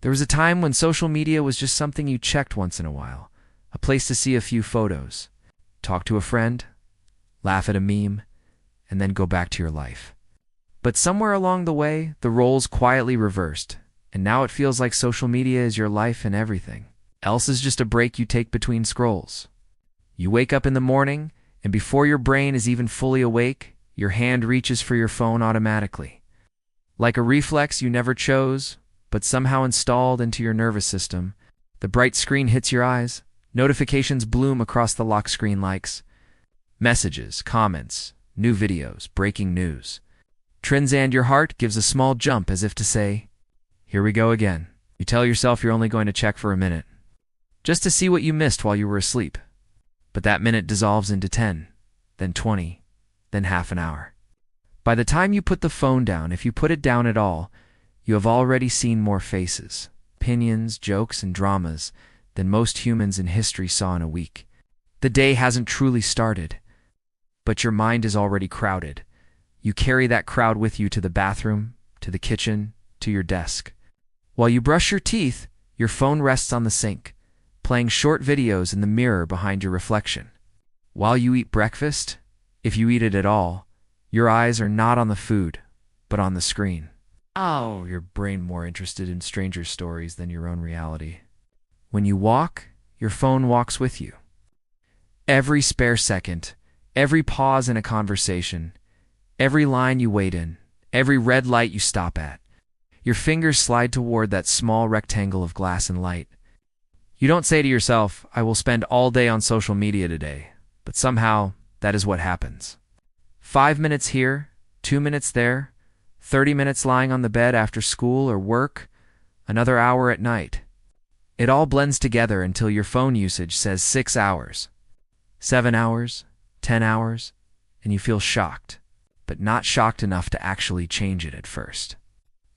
There was a time when social media was just something you checked once in a while, a place to see a few photos, talk to a friend, laugh at a meme, and then go back to your life. But somewhere along the way, the roles quietly reversed, and now it feels like social media is your life and everything else is just a break you take between scrolls. You wake up in the morning, and before your brain is even fully awake, your hand reaches for your phone automatically. Like a reflex you never chose, but somehow installed into your nervous system, the bright screen hits your eyes, notifications bloom across the lock screen likes, messages, comments, new videos, breaking news. Trends, and your heart gives a small jump as if to say, here we go again. You tell yourself you're only going to check for a minute, just to see what you missed while you were asleep. But that minute dissolves into 10, then 20, then half an hour. By the time you put the phone down, if you put it down at all, you have already seen more faces, opinions, jokes, and dramas than most humans in history saw in a week. The day hasn't truly started, but your mind is already crowded. You carry that crowd with you to the bathroom, to the kitchen, to your desk. While you brush your teeth, your phone rests on the sink, playing short videos in the mirror behind your reflection. While you eat breakfast, if you eat it at all, your eyes are not on the food, but on the screen. Oh, your brain more interested in stranger stories than your own reality. When you walk, your phone walks with you. Every spare second, every pause in a conversation, every line you wait in, every red light you stop at, your fingers slide toward that small rectangle of glass and light. You don't say to yourself, I will spend all day on social media today, but somehow that is what happens. 5 minutes here, 2 minutes there, 30 minutes lying on the bed after school or work, another hour at night. It all blends together until your phone usage says 6 hours, 7 hours, 10 hours, and you feel shocked, but not shocked enough to actually change it at first.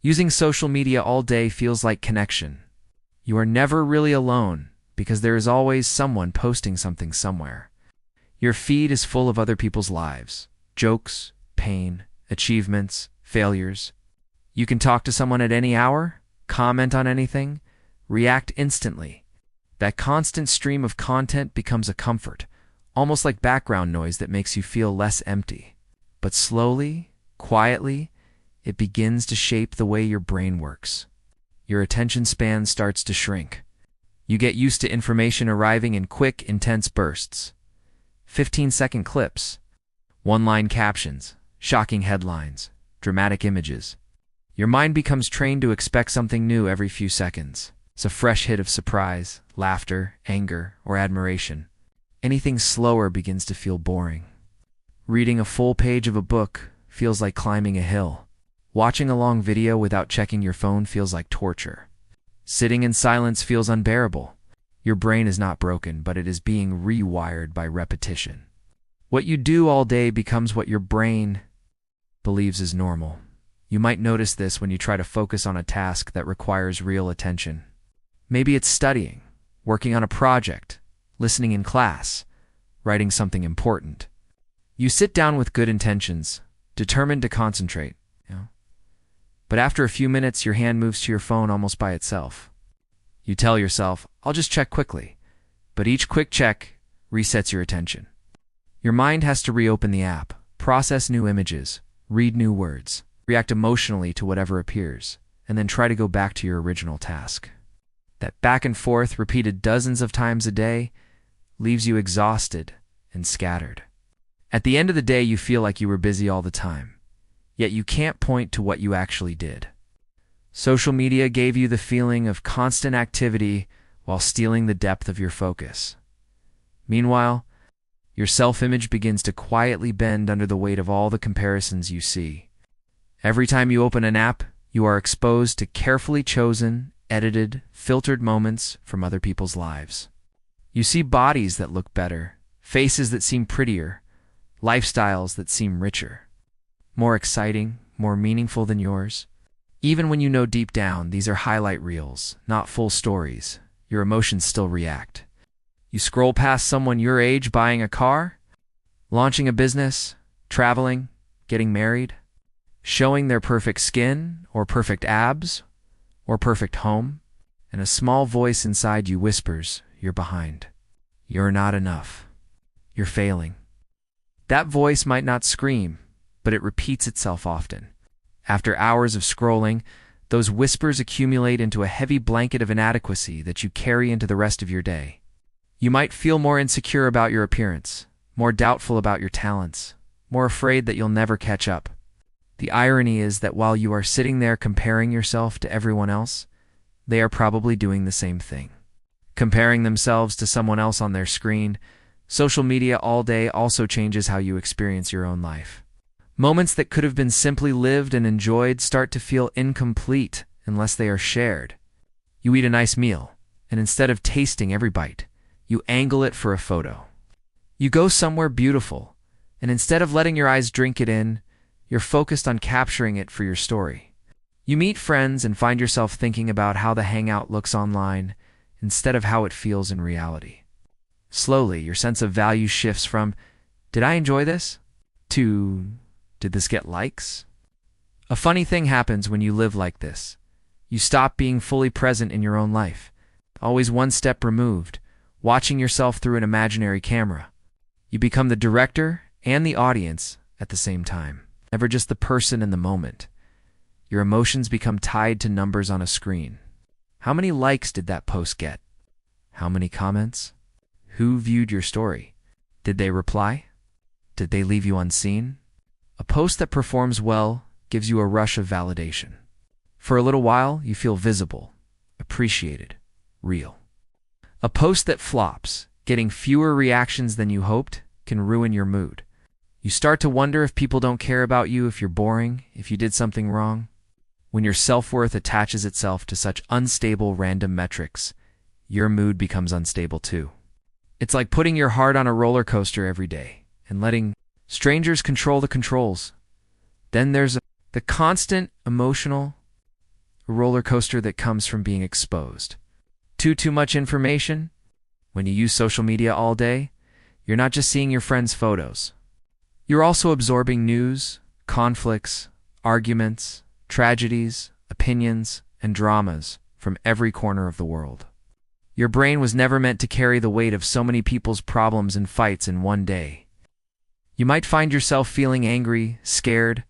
Using social media all day feels like connection. You are never really alone because there is always someone posting something somewhere. Your feed is full of other people's lives, jokes, pain, achievements, failures. You can talk to someone at any hour, comment on anything, react instantly. That constant stream of content becomes a comfort, almost like background noise that makes you feel less empty. But slowly, quietly, it begins to shape the way your brain works. Your attention span starts to shrink. You get used to information arriving in quick, intense bursts. 15-second clips, one-line captions, shocking headlines, dramatic images. Your mind becomes trained to expect something new every few seconds. It's a fresh hit of surprise, laughter, anger, or admiration. Anything slower begins to feel boring. Reading a full page of a book feels like climbing a hill. Watching a long video without checking your phone feels like torture. Sitting in silence feels unbearable. Your brain is not broken, but it is being rewired by repetition. What you do all day becomes what your brain believes is normal. You might notice this when you try to focus on a task that requires real attention. Maybe it's studying, working on a project, listening in class, writing something important. You sit down with good intentions, determined to concentrate. But after a few minutes, your hand moves to your phone almost by itself. You tell yourself, I'll just check quickly. But each quick check resets your attention. Your mind has to reopen the app, process new images, read new words, react emotionally to whatever appears, and then try to go back to your original task. That back and forth, repeated dozens of times a day, leaves you exhausted and scattered. At the end of the day, you feel like you were busy all the time. Yet you can't point to what you actually did. Social media gave you the feeling of constant activity while stealing the depth of your focus. Meanwhile, your self-image begins to quietly bend under the weight of all the comparisons you see. Every time you open an app, you are exposed to carefully chosen, edited, filtered moments from other people's lives. You see bodies that look better, faces that seem prettier, lifestyles that seem richer. More exciting, more meaningful than yours. Even when you know deep down these are highlight reels, not full stories, your emotions still react. You scroll past someone your age buying a car, launching a business, traveling, getting married, showing their perfect skin, or perfect abs, or perfect home. and a small voice inside you whispers, "You're behind. You're not enough. You're failing." That voice might not scream, but it repeats itself often. After hours of scrolling, those whispers accumulate into a heavy blanket of inadequacy that you carry into the rest of your day. You might feel more insecure about your appearance, more doubtful about your talents, more afraid that you'll never catch up. The irony is that while you are sitting there comparing yourself to everyone else, they are probably doing the same thing. Comparing themselves to someone else on their screen, social media all day also changes how you experience your own life. Moments that could have been simply lived and enjoyed start to feel incomplete unless they are shared. You eat a nice meal, and instead of tasting every bite, you angle it for a photo. You go somewhere beautiful, and instead of letting your eyes drink it in, you're focused on capturing it for your story. You meet friends and find yourself thinking about how the hangout looks online instead of how it feels in reality. Slowly, your sense of value shifts from, "Did I enjoy this?" to, "Did this get likes?" A funny thing happens when you live like this. You stop being fully present in your own life, always one step removed, watching yourself through an imaginary camera. You become the director and the audience at the same time, never just the person in the moment. Your emotions become tied to numbers on a screen. How many likes did that post get? How many comments? Who viewed your story? Did they reply? Did they leave you unseen? A post that performs well gives you a rush of validation. For a little while, you feel visible, appreciated, real. A post that flops, getting fewer reactions than you hoped, can ruin your mood. You start to wonder if people don't care about you, if you're boring, if you did something wrong. When your self-worth attaches itself to such unstable random metrics, your mood becomes unstable too. It's like putting your heart on a roller coaster every day and letting strangers control the controls. Then there's the constant emotional roller coaster that comes from being exposed. Too much information? When you use social media all day, you're not just seeing your friends' photos. You're also absorbing news, conflicts, arguments, tragedies, opinions, and dramas from every corner of the world. Your brain was never meant to carry the weight of so many people's problems and fights in one day. You might find yourself feeling angry, scared,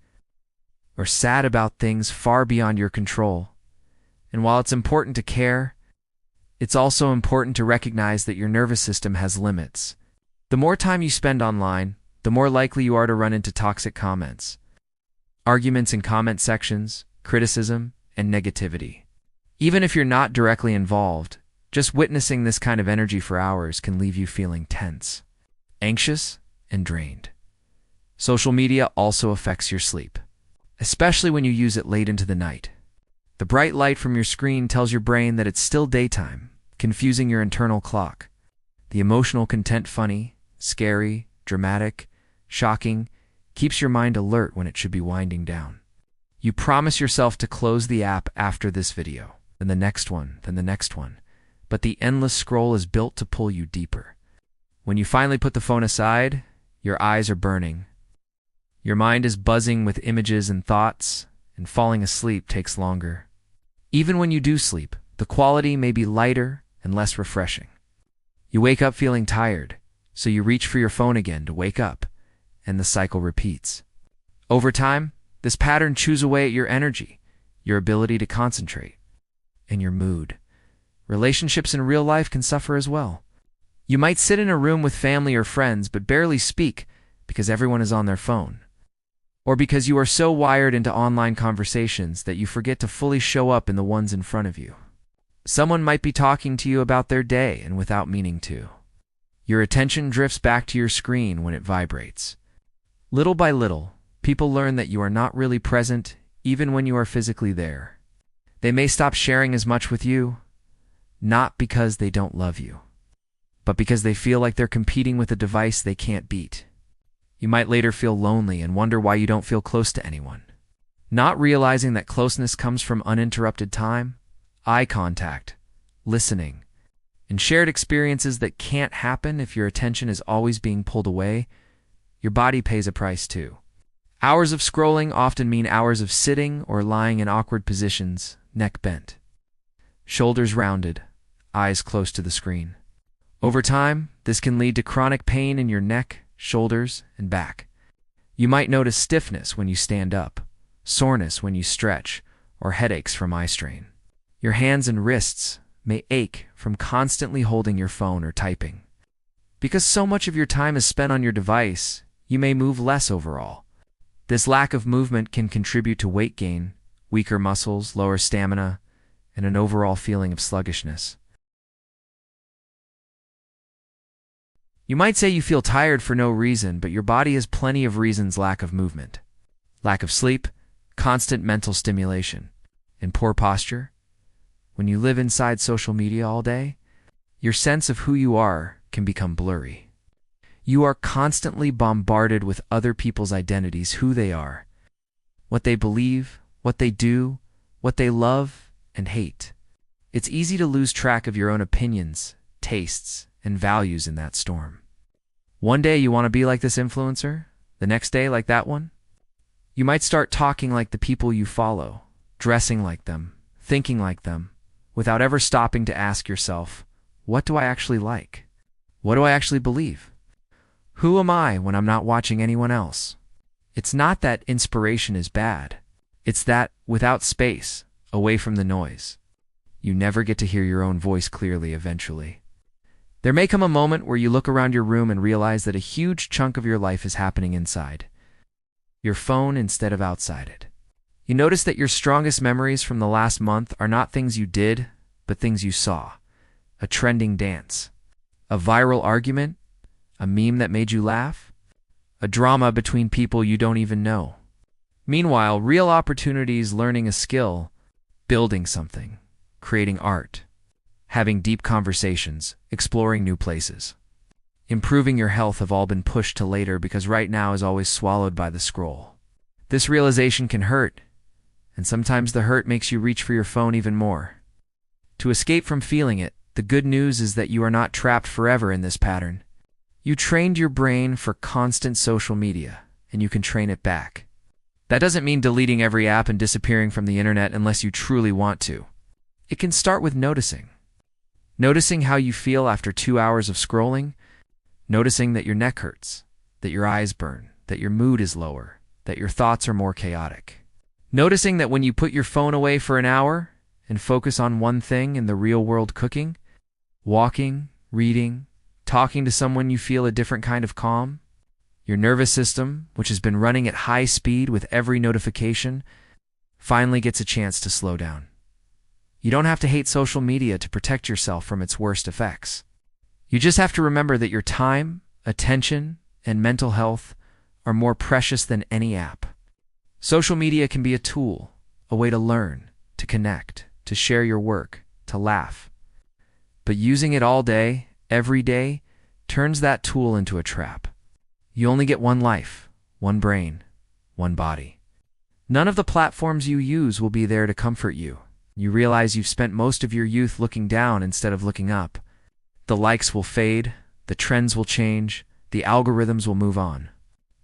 or sad about things far beyond your control. And while it's important to care, it's also important to recognize that your nervous system has limits. The more time you spend online, the more likely you are to run into toxic comments, arguments in comment sections, criticism, and negativity. Even if you're not directly involved, just witnessing this kind of energy for hours can leave you feeling tense, anxious, and drained. Social media also affects your sleep, especially when you use it late into the night. The bright light from your screen tells your brain that it's still daytime, confusing your internal clock. The emotional content funny, scary, dramatic, shocking, keeps your mind alert when it should be winding down. You promise yourself to close the app after this video, then the next one, then the next one. But the endless scroll is built to pull you deeper. When you finally put the phone aside, your eyes are burning. Your mind is buzzing with images and thoughts, and falling asleep takes longer. Even when you do sleep, the quality may be lighter and less refreshing. You wake up feeling tired, so you reach for your phone again to wake up, and the cycle repeats. Over time, this pattern chews away at your energy, your ability to concentrate, and your mood. Relationships in real life can suffer as well. You might sit in a room with family or friends but barely speak because everyone is on their phone. Or because you are so wired into online conversations that you forget to fully show up in the ones in front of you. Someone might be talking to you about their day and without meaning to. Your attention drifts back to your screen when it vibrates. Little by little, people learn that you are not really present even when you are physically there. They may stop sharing as much with you, not because they don't love you, but because they feel like they're competing with a device they can't beat. You might later feel lonely and wonder why you don't feel close to anyone. Not realizing that closeness comes from uninterrupted time, eye contact, listening, and shared experiences that can't happen if your attention is always being pulled away. Your body pays a price too. Hours of scrolling often mean hours of sitting or lying in awkward positions, neck bent. shoulders rounded, eyes close to the screen. Over time, this can lead to chronic pain in your neck, shoulders, and back. You might notice stiffness when you stand up, soreness when you stretch, or headaches from eye strain. Your hands and wrists may ache from constantly holding your phone or typing. Because so much of your time is spent on your device, you may move less overall. This lack of movement can contribute to weight gain, weaker muscles, lower stamina, and an overall feeling of sluggishness. You might say you feel tired for no reason, but your body has plenty of reasons: lack of movement, lack of sleep, constant mental stimulation, and poor posture. When you live inside social media all day, your sense of who you are can become blurry. You are constantly bombarded with other people's identities, who they are, what they believe, what they do, what they love and hate. It's easy to lose track of your own opinions, tastes, and values in that storm. One day you want to be like this influencer, the next day like that one. You might start talking like the people you follow, dressing like them, thinking like them, without ever stopping to ask yourself, what do I actually like? What do I actually believe? Who am I when I'm not watching anyone else? It's not that inspiration is bad. It's that, without space, away from the noise, you never get to hear your own voice clearly eventually. There may come a moment where you look around your room and realize that a huge chunk of your life is happening inside your phone instead of outside it. You notice that your strongest memories from the last month are not things you did, but things you saw. A trending dance, a viral argument, a meme that made you laugh, a drama between people you don't even know. Meanwhile, real opportunities, learning a skill, building something, creating art, having deep conversations, exploring new places, improving your health have all been pushed to later because right now is always swallowed by the scroll. This realization can hurt, and sometimes the hurt makes you reach for your phone even more. To escape from feeling it, the good news is that you are not trapped forever in this pattern. You trained your brain for constant social media, and you can train it back. That doesn't mean deleting every app and disappearing from the internet unless you truly want to. It can start with noticing. Noticing how you feel after 2 hours of scrolling, noticing that your neck hurts, that your eyes burn, that your mood is lower, that your thoughts are more chaotic. Noticing that when you put your phone away for an hour and focus on one thing in the real world, cooking, walking, reading, talking to someone, you feel a different kind of calm. Your nervous system, which has been running at high speed with every notification, finally gets a chance to slow down. You don't have to hate social media to protect yourself from its worst effects. You just have to remember that your time, attention, and mental health are more precious than any app. Social media can be a tool, a way to learn, to connect, to share your work, to laugh. But using it all day, every day, turns that tool into a trap. You only get one life, one brain, one body. None of the platforms you use will be there to comfort you. You realize you've spent most of your youth looking down instead of looking up. The likes will fade, the trends will change, the algorithms will move on.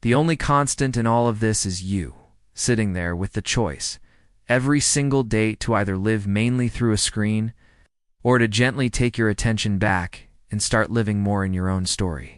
The only constant in all of this is you, sitting there with the choice, every single day, to either live mainly through a screen or to gently take your attention back and start living more in your own story.